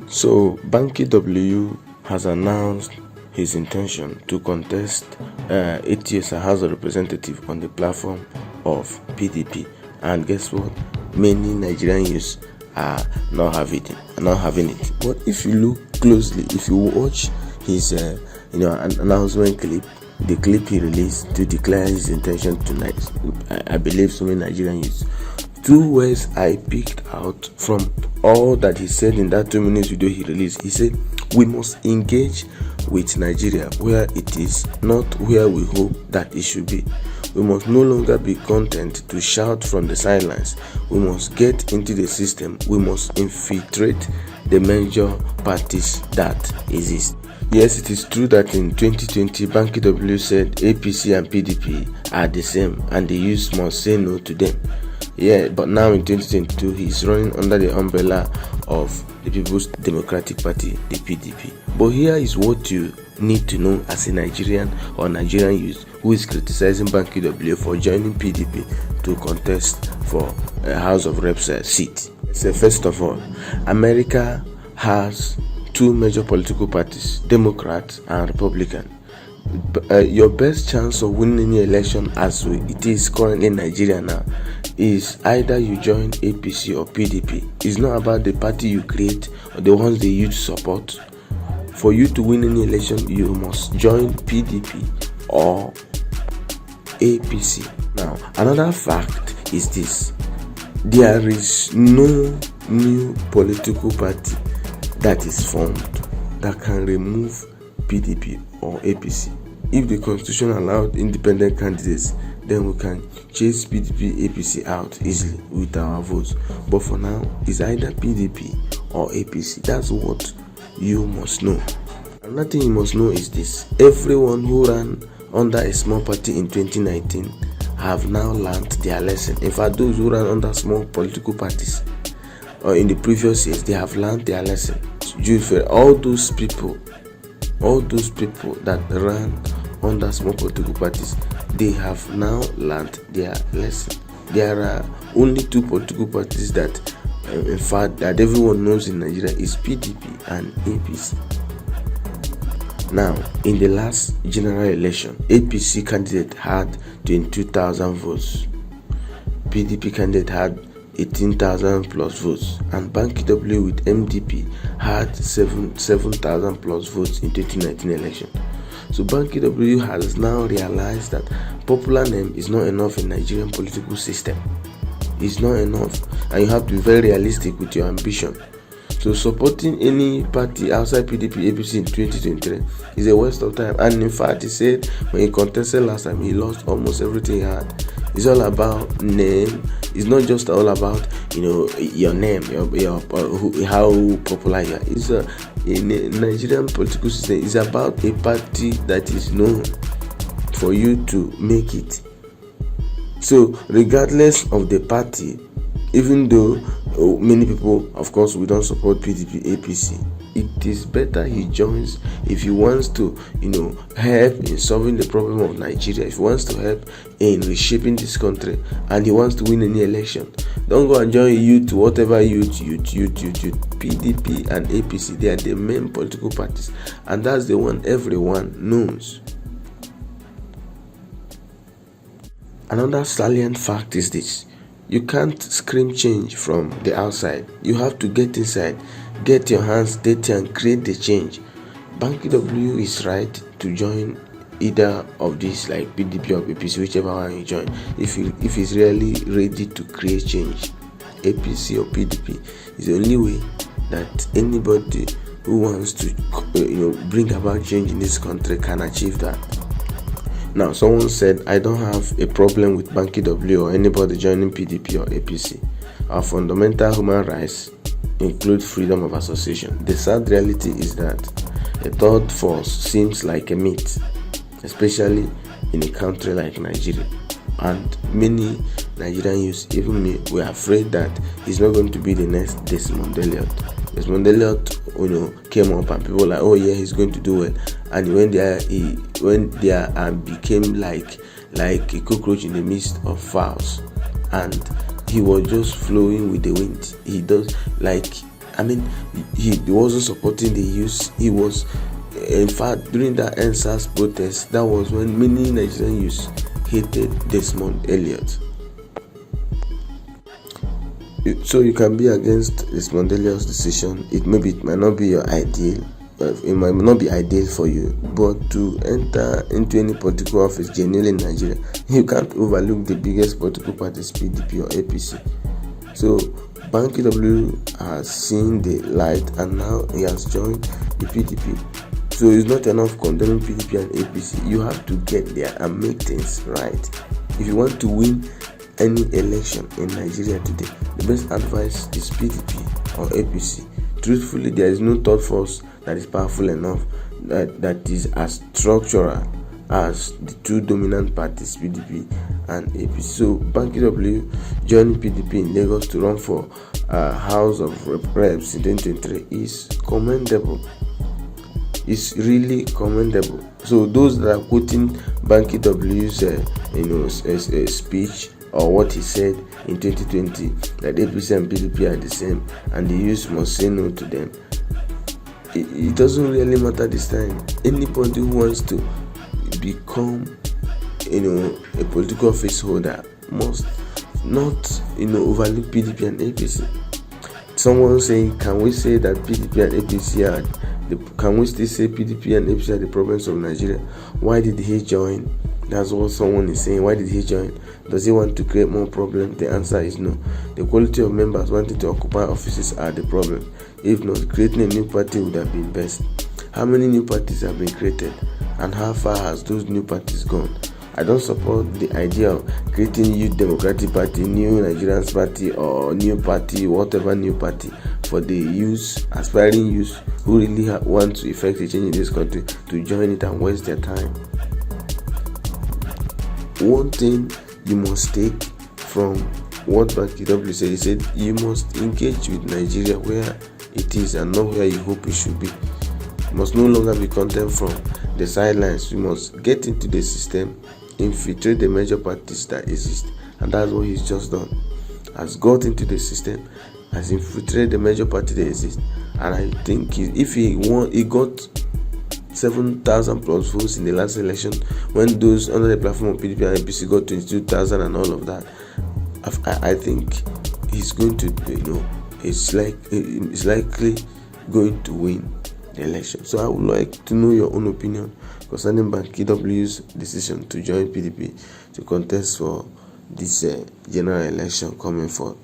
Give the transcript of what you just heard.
So Banky W has announced his intention to contest Eti-Osa House of Representative on the platform of PDP, and guess what? Many Nigerian youths are not having it. But if you look closely, if you watch his announcement clip, the clip he released to declare his intention tonight, I believe so many Nigerian youths, two words I picked out from all that he said in that 2 minutes video he released. He said, we must engage with Nigeria where it is, not where we hope that it should be. We must no longer be content to shout from the sidelines. We must get into the system. We must infiltrate the major parties that exist. Yes, it is true that in 2020, Banky W said APC and PDP are the same and the youth must say no to them. Yeah, but now in 2022, he's running under the umbrella of the People's Democratic Party, the PDP. But here is what you need to know as a Nigerian or Nigerian youth who is criticizing Banky W for joining PDP to contest for a House of Reps seat. So first of all, America has two major political parties, Democrat and Republican. Your best chance of winning any election as it is currently in Nigeria now is either you join APC or PDP. It's not about the party you create or the ones they use to support. For you to win any election, you must join PDP or APC. Now, another fact is this: there is no new political party that is formed that can remove PDP or APC. If the constitution allowed independent candidates, then we can chase PDP, APC out easily with our votes. But for now, it's either PDP or APC. That's what you must know. Another thing you must know is this: everyone who ran under a small party in 2019 have now learned their lesson. In fact, those who ran under small political parties or in the previous years, they have learned their lesson. All those people that ran under small political parties, they have now learned their lesson. There are only two political parties that, in fact, that everyone knows in Nigeria is PDP and APC. Now, in the last general election, APC candidate had 22,000 votes. PDP candidate had 18,000 plus votes, and Banky W with MDP had 7,000 plus votes in 2019 election. So Banky W has now realized that popular name is not enough in Nigerian political system. It's not enough, and you have to be very realistic with your ambition. So supporting any party outside PDP, APC in 2023 is a waste of time. And in fact, he said when he contested last time, he lost almost everything he had. It's all about name. It's not just all about your name, how popular you are. It's in a Nigerian political system. It's about a party that is known for you to make it. So regardless of the party, even though many people, of course, we don't support PDP, APC, it is better he joins if he wants to, help in solving the problem of Nigeria, if he wants to help in reshaping this country, and he wants to win any election. Don't go and join whatever youth. PDP and APC, they are the main political parties, and that's the one everyone knows. Another salient fact is this: you can't scream change from the outside. You have to get inside, get your hands dirty and create the change. Banky W is right to join either of these, like PDP or APC, whichever one you join. If he's really ready to create change, APC or PDP is the only way that anybody who wants to bring about change in this country can achieve that. Now, someone said, I don't have a problem with Banky W or anybody joining PDP or APC. Our fundamental human rights include freedom of association. The sad reality is that a third force seems like a myth, especially in a country like Nigeria. And many Nigerian youths, even me, were afraid that he's not going to be the next Desmond Elliot. Desmond Elliot, came up and people were like, oh yeah, he's going to do well. And he became like a cockroach in the midst of fowls, and he was just flowing with the wind. He does, like, I mean, he wasn't supporting the youth. He was, in fact, during that NSAS protest, that was when many Nigerian youths hated Desmond Elliot. So you can be against Desmond Elliot's decision. It might not be your ideal. It might not be ideal for you, but to enter into any political office genuinely in Nigeria, you can't overlook the biggest political parties, PDP or APC. So Banky W has seen the light and now he has joined the PDP. So it's not enough condemning PDP and APC. You have to get there and make things right. If you want to win any election in Nigeria today, the best advice is PDP or APC. Truthfully, there is no third force that is powerful enough that is as structural as the two dominant parties, PDP and APC. So Banky W joining PDP in Lagos to run for House of Reps in 2023 is commendable. It's really commendable. So those that are quoting Banky W's speech or what he said in 2020 that APC and PDP are the same and the youth must say no to them, it doesn't really matter this time. Anybody who wants to become a political office holder must not overlook PDP and APC. Someone saying, can we say that PDP and APC are can we still say PDP and APC are the problems of Nigeria? Why did he join? That's what someone is saying. Why did he join? Does he want to create more problems? The answer is no. The quality of members wanting to occupy offices are the problem. If not, creating a new party would have been best. How many new parties have been created? And how far has those new parties gone? I don't support the idea of creating Youth Democratic Party, New Nigerians Party, or new party, whatever new party, for the youth, aspiring youth who really want to effect a change in this country to join it and waste their time. One thing you must take from what Banky W said, he said you must engage with Nigeria where it is and not where you hope it should be. You must no longer be content from the sidelines. You must get into the system, infiltrate the major parties that exist, and that's what he's just done. Has got into the system, has infiltrated the major party that exist, and I think if he won, he got 7,000 plus votes in the last election when those under the platform of PDP and APC got 22,000 and all of that. I think he's going to, it's likely going to win the election. So I would like to know your own opinion concerning Banky W's decision to join PDP to contest for this general election coming forth.